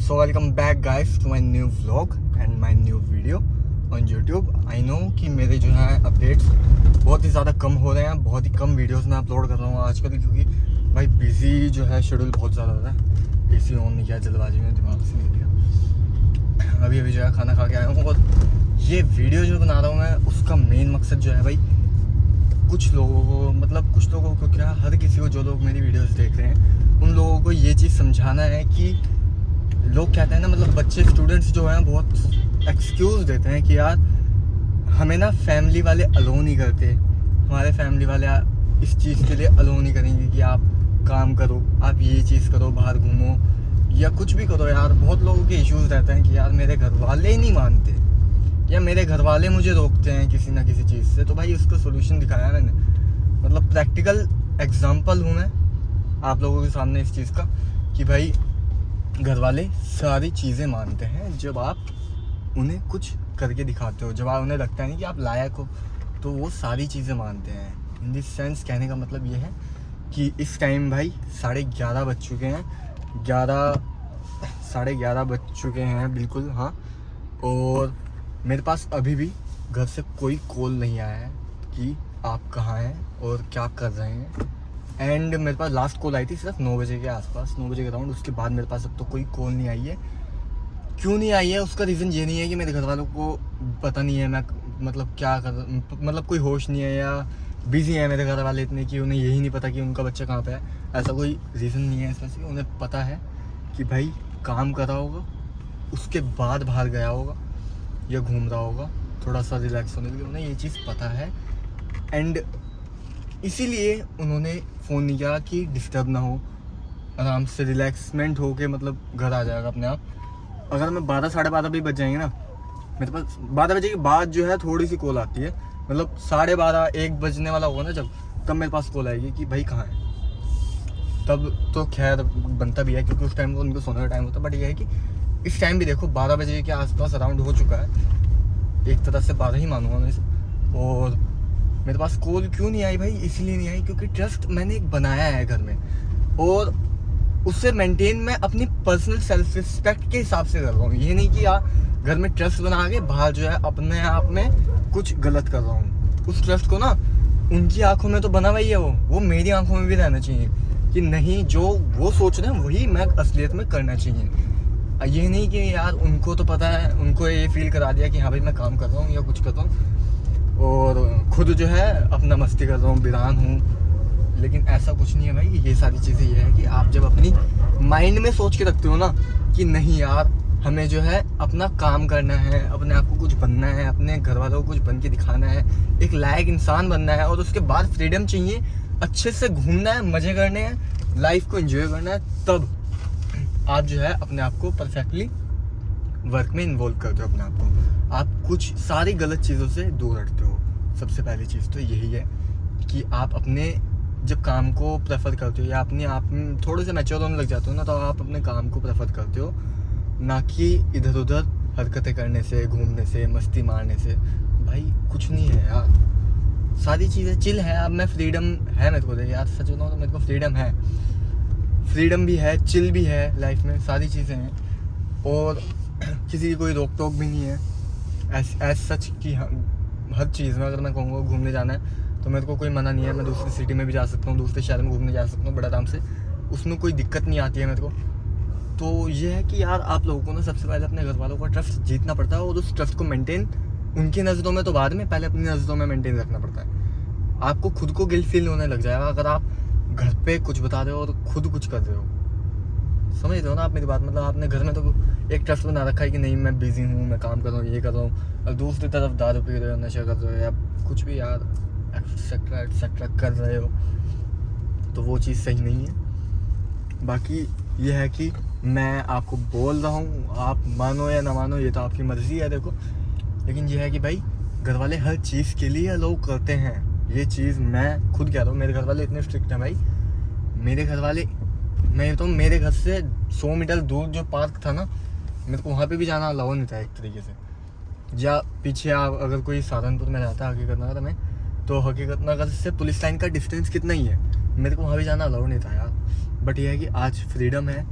So welcome back guys to my new vlog and my new video on YouTube. I know कि मेरे जो है updates बहुत ही ज़्यादा कम हो रहे हैं, बहुत ही कम वीडियोस मैं अपलोड कर रहा हूँ आजकल, क्योंकि भाई बिजी जो है शेड्यूल बहुत ज़्यादा हो रहा है। एसी ऑन नहीं किया, जल्दबाजी में दिमाग से निकल गया। अभी जो है खाना खा के आया हूँ और ये वीडियो जो बना रहा हूँ मैं, उसका मेन मकसद जो है भाई कुछ लोगों को क्या, हर किसी को, जो लोग मेरी वीडियोस देख रहे हैं उन लोगों को ये चीज़ समझाना है कि लोग कहते हैं ना, बच्चे स्टूडेंट्स जो हैं बहुत एक्सक्यूज़ देते हैं कि यार हमें ना फैमिली वाले अलो नहीं करते, हमारे फैमिली वाले इस चीज़ के लिए अलो नहीं करेंगे कि आप काम करो, आप ये चीज़ करो, बाहर घूमो या कुछ भी करो। यार बहुत लोगों के इश्यूज़ रहते हैं कि यार मेरे घर वाले ही नहीं मानते या मेरे घर वाले मुझे रोकते हैं किसी ना किसी चीज़ से। तो भाई उसका सोल्यूशन दिखाया मैंने, प्रैक्टिकल एग्जांपल हूँ मैं आप लोगों के सामने इस चीज़ का कि भाई घर वाले सारी चीज़ें मानते हैं जब आप उन्हें कुछ करके दिखाते हो, जब आप उन्हें लगता है नहीं कि आप लायक हो, तो वो सारी चीज़ें मानते हैं। इन दिस सेंस कहने का मतलब ये है कि इस टाइम भाई 11:30 बज चुके हैं, 11:30 बज चुके हैं बिल्कुल, हाँ। और मेरे पास अभी भी घर से कोई कॉल नहीं आया है कि आप कहाँ हैं और क्या कर रहे हैं। एंड मेरे पास लास्ट कॉल आई थी सिर्फ 9 बजे के आसपास, 9 बजे के अराउंड। उसके बाद मेरे पास अब तो कोई कॉल नहीं आई है। क्यों नहीं आई है उसका रीज़न ये नहीं है कि मेरे घर वालों को पता नहीं है मैं क्या कर, कोई होश नहीं है या बिज़ी है मेरे घर वाले इतने कि उन्हें यही नहीं पता कि उनका बच्चा कहाँ पे है। ऐसा कोई रीज़न नहीं है इसमें से। उन्हें पता है कि भाई काम कर रहा होगा, उसके बाद बाहर गया होगा या घूम रहा होगा थोड़ा सा रिलैक्स होने के लिए, उन्हें ये चीज़ पता है। एंड इसीलिए उन्होंने फ़ोन नहीं किया कि डिस्टर्ब ना हो, आराम से रिलैक्समेंट हो के घर आ जाएगा अपने आप। अगर मैं 12 साढ़े 12 भी बज जाएंगे ना, मेरे पास 12 बजे के बाद जो है थोड़ी सी कॉल आती है, 12:30 1 बजने वाला होगा ना जब, तब मेरे पास कॉल आएगी कि भाई कहाँ है। तब तो खैर बनता भी है क्योंकि उस टाइम को उनको सोने का टाइम होता है। बट ये है कि इस टाइम भी देखो 12 बजे के आसपास अराउंड हो चुका है, एक तरह से 12 ही मानूंगा मैं इसे। और मेरे पास कॉल क्यों नहीं आई भाई? इसलिए नहीं आई क्योंकि ट्रस्ट मैंने एक बनाया है घर में, और उससे मेंटेन मैं अपनी पर्सनल सेल्फ रिस्पेक्ट के हिसाब से कर रहा हूँ। ये नहीं कि यार घर में ट्रस्ट बना के बाहर जो है अपने आप में कुछ गलत कर रहा हूँ। उस ट्रस्ट को ना उनकी आंखों में तो बना हुआ ही है, वो मेरी आंखों में भी रहना चाहिए कि नहीं, जो वो सोच रहे हैं वही मैं असलियत में करना चाहिए। ये नहीं कि यार उनको तो पता है, उनको ये फील करा दिया कि हाँ भाई मैं काम कर रहा हूँ या कुछ कर रहा हूँ और खुद जो है अपना मस्ती कर रहा हूँ, वीरान हूँ। लेकिन ऐसा कुछ नहीं है भाई। ये सारी चीज़ें ये है कि आप जब अपनी माइंड में सोच के रखते हो ना कि नहीं यार हमें जो है अपना काम करना है, अपने आप को कुछ बनना है, अपने घर वालों को कुछ बन के दिखाना है, एक लायक इंसान बनना है, और उसके बाद फ्रीडम चाहिए, अच्छे से घूमना है, मज़े करने हैं, लाइफ को एंजॉय करना है, तब आप जो है अपने आप को परफेक्टली वर्क में इन्वॉल्व करते हो। अपने आप को आप कुछ सारी गलत चीज़ों से दूर हटते हो। सबसे पहली चीज़ तो यही है कि आप अपने जब काम को प्रेफर करते हो या अपने आप में थोड़े से मैच्योर होने लग जाते हो ना, तो आप अपने काम को प्रेफर करते हो, ना कि इधर उधर हरकतें करने से, घूमने से, मस्ती मारने से। भाई कुछ नहीं है यार, सारी चीज़ें चिल है। अब मैं फ्रीडम है मेरे को, देख यार सच बताऊँ तो मेरे को फ्रीडम भी है, चिल भी है लाइफ में, सारी चीज़ें हैं और किसी की कोई रोक टोक भी नहीं है ऐस सच कि हर चीज़ में अगर मैं कहूँगा घूमने जाना है तो मेरे को कोई मना नहीं है। मैं दूसरी सिटी में भी जा सकता हूँ, दूसरे शहर में घूमने जा सकता हूँ बड़ा आराम से, उसमें कोई दिक्कत नहीं आती है मेरे को। तो ये है कि यार आप लोगों को ना सबसे पहले अपने घर वालों का ट्रस्ट जीतना पड़ता है, और उस ट्रस्ट को मेंटेन उनकी नज़रों में तो बाद में, पहले अपनी नज़रों में मेंटेन रखना पड़ता है। आपको खुद को गिल्ट फील होने लग जाएगा अगर आप घर पे कुछ बता रहे हो और खुद कुछ कर रहे हो। समझ रहे हो ना आप मेरी बात? आपने घर में तो एक ट्रस्ट बना रखा है कि नहीं मैं बिजी हूँ, मैं काम कर रहा हूँ, ये कर रहा हूँ, और दूसरी तरफ दारू पी रहे हो, नशा कर रहे हो या कुछ भी यार एक्सेट्रा कर रहे हो, तो वो चीज़ सही नहीं है। बाकी ये है कि मैं आपको बोल रहा हूँ, आप मानो या ना मानो ये तो आपकी मर्ज़ी है देखो, लेकिन ये है कि भाई घर वाले हर चीज़ के लिए अलाउ करते हैं। ये चीज़ मैं खुद कह रहा हूँ, मेरे घर वाले इतने स्ट्रिक्ट हैं भाई। मेरे घर वाले, मैं तो मेरे घर से 100 मीटर दूर जो पार्क था ना, मेरे को वहाँ पे भी जाना अलाउ नहीं था एक तरीके से। या पीछे आप अगर कोई सहारनपुर में रहता है हकीकत नगर में, तो हकीकत नगर से पुलिस लाइन का डिस्टेंस कितना ही है, मेरे को वहाँ भी जाना अलाउ नहीं था यार। बट यह है कि आज फ्रीडम है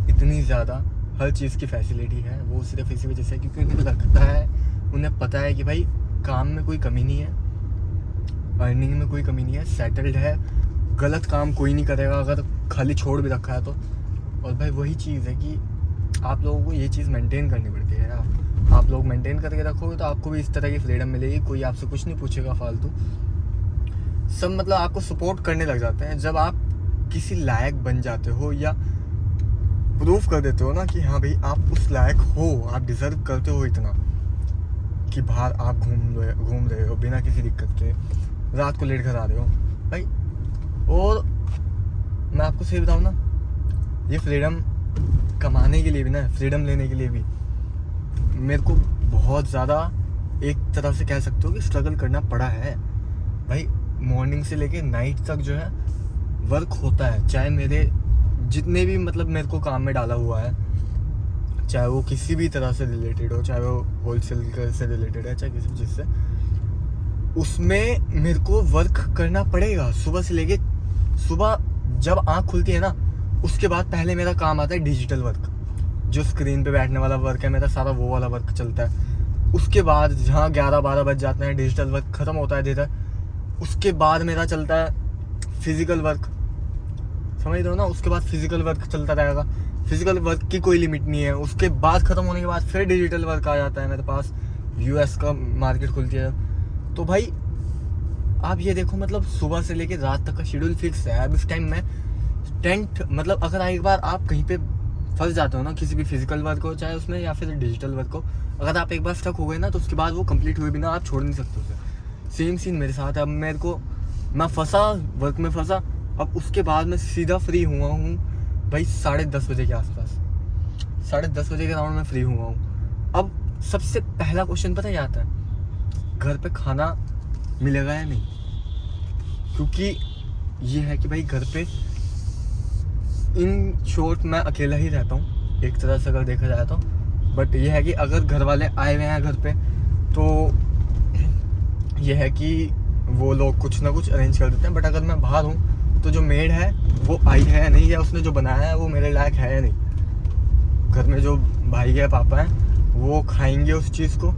इतनी ज़्यादा हर चीज़ की फैसिलिटी है, वो सिर्फ इसी वजह से क्योंकि उन्हें लगता है, उन्हें पता है कि भाई काम में कोई कमी नहीं है, अर्निंग में कोई कमी नहीं है, सेटल्ड है, गलत काम कोई नहीं करेगा अगर खाली छोड़ भी रखा है तो। और भाई वही चीज़ है कि आप लोगों को ये चीज़ मेंटेन करनी पड़ती है। आप लोग मेंटेन करके रखोगे तो आपको भी इस तरह की फ्रीडम मिलेगी, कोई आपसे कुछ नहीं पूछेगा फालतू। सब मतलब आपको सपोर्ट करने लग जाते हैं जब आप किसी लायक बन जाते हो या प्रूफ कर देते हो ना कि हाँ भाई आप उस लायक हो, आप डिज़र्व करते हो इतना कि बाहर आप घूम रहे हो बिना किसी दिक्कत के, रात को लेट घर आ रहे हो भाई। और मैं आपको सही बताऊँ ना, ये फ्रीडम कमाने के लिए भी ना, फ्रीडम लेने के लिए भी मेरे को बहुत ज़्यादा एक तरह से कह सकते हो कि स्ट्रगल करना पड़ा है भाई। मॉर्निंग से लेके नाइट तक जो है वर्क होता है, चाहे मेरे जितने भी मतलब मेरे को काम में डाला हुआ है, चाहे वो किसी भी तरह से रिलेटेड हो, चाहे वो होलसेल से रिलेटेड है, चाहे किसी भी चीज़ से, उसमें मेरे को वर्क करना पड़ेगा सुबह से लेके। सुबह जब आँख खुलती है ना, उसके बाद पहले मेरा काम आता है डिजिटल वर्क, जो स्क्रीन पे बैठने वाला वर्क है मेरा, सारा वो वाला वर्क चलता है। उसके बाद जहाँ 11-12 बज जाते हैं, डिजिटल वर्क ख़त्म होता है देर, उसके बाद मेरा चलता है फिज़िकल वर्क, समझ रहे हो ना। उसके बाद फिज़िकल वर्क चलता रहेगा, फिज़िकल वर्क की कोई लिमिट नहीं है। उसके बाद ख़त्म होने के बाद फिर डिजिटल वर्क आ जाता है मेरे पास, यूएस का मार्केट खुलती है। तो भाई आप ये देखो, मतलब सुबह से लेके रात तक का शेड्यूल फिक्स है। अब इस टाइम में टेंट मतलब अगर एक बार आप कहीं पे फंस जाते हो ना, किसी भी फिजिकल वर्क हो चाहे उसमें या फिर डिजिटल वर्क हो, अगर आप एक बार स्टक हो गए ना तो उसके बाद वो कंप्लीट हुए बिना आप छोड़ नहीं सकते उसे। सेम सीन मेरे साथ है। अब मैं फंसा, वर्क में फंसा, अब उसके बाद मैं सीधा फ्री हुआ हूँ भाई 10:30 बजे के आसपास, 10:30 बजे के राउंड में फ्री हुआ हूँ। अब सबसे पहला क्वेश्चन पता है क्या आता है, घर पे खाना मिलेगा या नहीं। क्योंकि ये है कि भाई घर पे इन शॉर्ट मैं अकेला ही रहता हूँ एक तरह से अगर देखा जाए तो। बट ये है कि अगर घर वाले आए हुए हैं घर पे तो ये है कि वो लोग कुछ ना कुछ अरेंज कर देते हैं। बट अगर मैं बाहर हूँ तो जो मेड है वो आई है या नहीं, या उसने जो बनाया है वो मेरे लायक है या नहीं। घर में जो भाई है पापा हैं वो खाएंगे उस चीज़ को,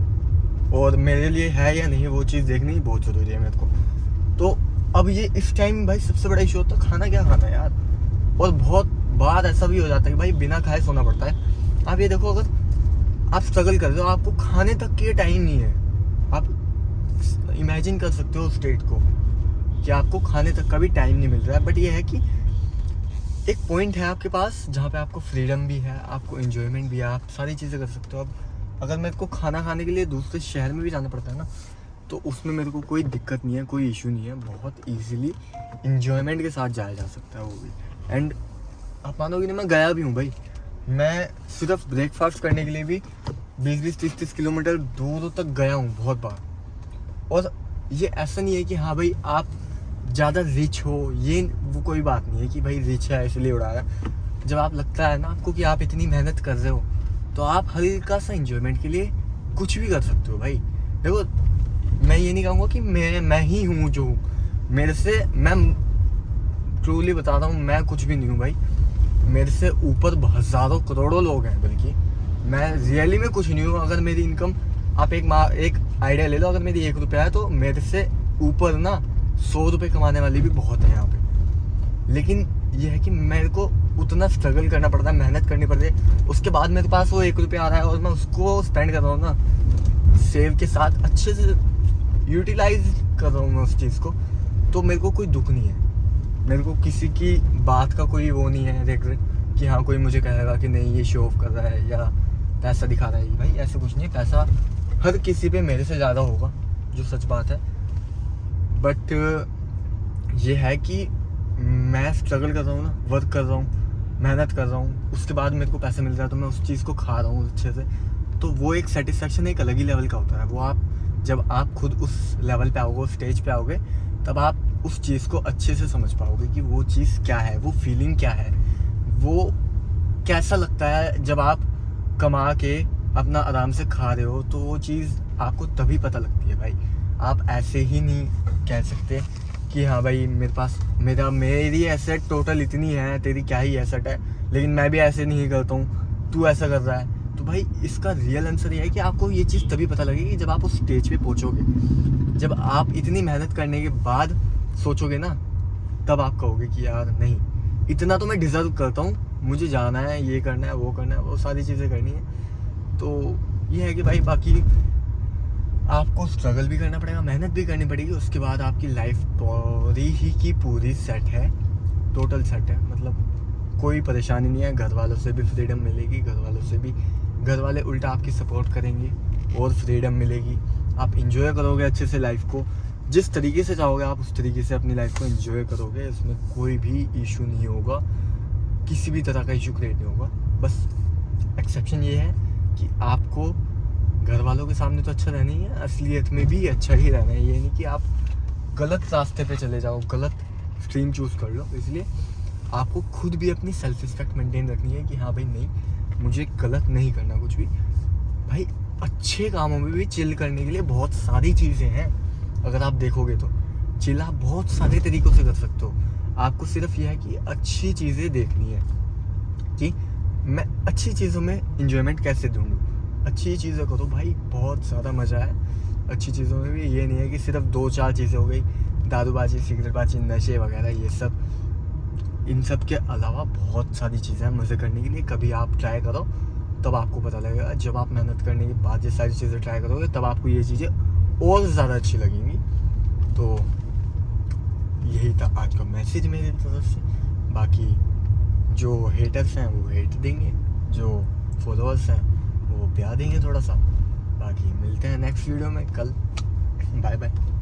और मेरे लिए है या नहीं वो चीज़ देखनी बहुत ज़रूरी है मेरे को। तो अब ये इस टाइम भाई सबसे बड़ा इशू होता है खाना क्या खाना है यार। और बहुत बार ऐसा भी हो जाता है कि भाई बिना खाए सोना पड़ता है। आप ये देखो, अगर आप स्ट्रगल कर रहे हो, आपको खाने तक के टाइम नहीं है। आप इमेजिन कर सकते हो स्टेट को कि आपको खाने तक का भी टाइम नहीं मिल रहा है। बट ये है कि एक पॉइंट है आपके पास जहाँ पे आपको फ्रीडम भी है, आपको एंजॉयमेंट भी है, आप सारी चीज़ें कर सकते हो। अब अगर मेरे को खाना खाने के लिए दूसरे शहर में भी जाना पड़ता है ना, तो उसमें मेरे को कोई दिक्कत नहीं है, कोई इशू नहीं है। बहुत इजीली एंजॉयमेंट के साथ जाया जा सकता है वो भी। एंड आप मानोगे नहीं, मैं गया भी हूँ भाई। मैं सिर्फ ब्रेकफास्ट करने के लिए भी 20-20, 30-30 किलोमीटर दूर तक गया हूँ बहुत बार। और ये ऐसा नहीं है कि हाँ भाई आप ज़्यादा रिच हो, ये वो कोई बात नहीं है कि भाई रिच है इसलिए उड़ा रहा है। जब आप लगता है ना आपको कि आप इतनी मेहनत कर रहे हो तो आप हल्का सा एंजॉयमेंट के लिए कुछ भी कर सकते हो भाई। देखो, मैं ये नहीं कहूँगा कि मैं ही हूँ जो हूँ, मेरे से, मैं ट्रूली बता रहा हूँ, मैं कुछ भी नहीं हूँ भाई। मेरे से ऊपर हज़ारों करोड़ों लोग हैं, बल्कि मैं रियली में कुछ नहीं हूँ। अगर मेरी इनकम आप एक आइडिया ले लो, अगर मेरी 1 रुपया है तो मेरे से ऊपर ना 100 रुपये कमाने वाली भी बहुत है यहाँ पे। लेकिन ये है कि मेरे को उतना स्ट्रगल करना पड़ता है, मेहनत करनी पड़ती है, उसके बाद मेरे पास वो 1 रुपया आ रहा है और मैं उसको स्पेंड कर रहा हूँ ना, सेव के साथ अच्छे से यूटिलाइज कर रहा हूँ मैं उस चीज़ को। तो मेरे को कोई दुख नहीं है, मेरे को किसी की बात का कोई वो नहीं है रिग्रेट कि हाँ कोई मुझे कहेगा कि नहीं ये शो ऑफ कर रहा है या पैसा दिखा रहा है। भाई ऐसा कुछ नहीं है, पैसा हर किसी पे मेरे से ज़्यादा होगा, जो सच बात है। बट ये है कि मैं स्ट्रगल कर रहा हूँ ना, वर्क कर रहा हूँ, मेहनत कर रहा हूँ, उसके बाद मेरे को पैसा मिल रहा है तो मैं उस चीज़ को खा रहा हूँ अच्छे से। तो वो एक सेटिस्फेक्शन एक अलग ही लेवल का होता है। वो आप जब आप खुद उस लेवल पे आओगे, उस स्टेज पे आओगे, तब आप उस चीज़ को अच्छे से समझ पाओगे कि वो चीज़ क्या है, वो फीलिंग क्या है, वो कैसा लगता है। जब आप कमा के अपना आराम से खा रहे हो तो वो चीज़ आपको तभी पता लगती है भाई। आप ऐसे ही नहीं कह सकते कि हाँ भाई मेरे पास मेरी एसेट टोटल इतनी है, तेरी क्या ही एसेट है, लेकिन मैं भी ऐसे नहीं करता हूँ तू ऐसा कर रहा है। तो भाई इसका रियल आंसर ये है कि आपको ये चीज़ तभी पता लगेगी जब आप उस स्टेज पे पहुंचोगे। जब आप इतनी मेहनत करने के बाद सोचोगे ना, तब आप कहोगे कि यार नहीं, इतना तो मैं डिज़र्व करता हूँ, मुझे जाना है, ये करना है, वो सारी चीज़ें करनी है। तो ये है कि भाई बाकी आपको स्ट्रगल भी करना पड़ेगा, मेहनत भी करनी पड़ेगी, उसके बाद आपकी लाइफ पूरी ही की पूरी सेट है, टोटल सेट है। मतलब कोई परेशानी नहीं है, घर वालों से भी फ्रीडम मिलेगी, घर वाले उल्टा आपकी सपोर्ट करेंगे और फ्रीडम मिलेगी। आप इंजॉय करोगे अच्छे से लाइफ को, जिस तरीके से चाहोगे आप उस तरीके से अपनी लाइफ को इंजॉय करोगे। इसमें कोई भी इशू नहीं होगा, किसी भी तरह का इशू क्रिएट नहीं होगा। बस एक्सेप्शन ये है कि आपको घर वालों के सामने तो अच्छा रहना ही है, असलियत में भी अच्छा ही रहना है। ये नहीं कि आप गलत रास्ते पे चले जाओ, गलत स्ट्रीम चूज़ कर लो। इसलिए आपको खुद भी अपनी सेल्फ रिस्पेक्ट मेंटेन रखनी है कि हाँ भाई नहीं, मुझे गलत नहीं करना कुछ भी। भाई अच्छे कामों में भी चिल करने के लिए बहुत सारी चीज़ें हैं। अगर आप देखोगे तो चिल आप बहुत सारे तरीक़ों से कर सकते हो। आपको सिर्फ यह है कि अच्छी चीज़ें देखनी है कि मैं अच्छी चीज़ों में इंजॉयमेंट कैसे ढूंढूँ। अच्छी चीज़ें करो भाई, बहुत ज़्यादा मज़ा है अच्छी चीज़ों में भी। ये नहीं है कि सिर्फ 2-4 चीज़ें हो गई, दारूबाजी, सिगरेटबाजी, नशे वगैरह, ये सब। इन सब के अलावा बहुत सारी चीज़ें हैं मज़े करने के लिए। कभी आप ट्राई करो तब आपको पता लगेगा। जब आप मेहनत करने के बाद ये सारी चीज़ें ट्राई करोगे तब आपको ये चीज़ें और ज़्यादा अच्छी लगेंगी। तो यही था आज का मैसेज मेरी तरफ से। बाकी जो हेटर्स हैं वो हेट देंगे, जो फॉलोअर्स हैं वो प्यार देंगे थोड़ा सा। बाकी मिलते हैं नेक्स्ट वीडियो में कल। Bye bye.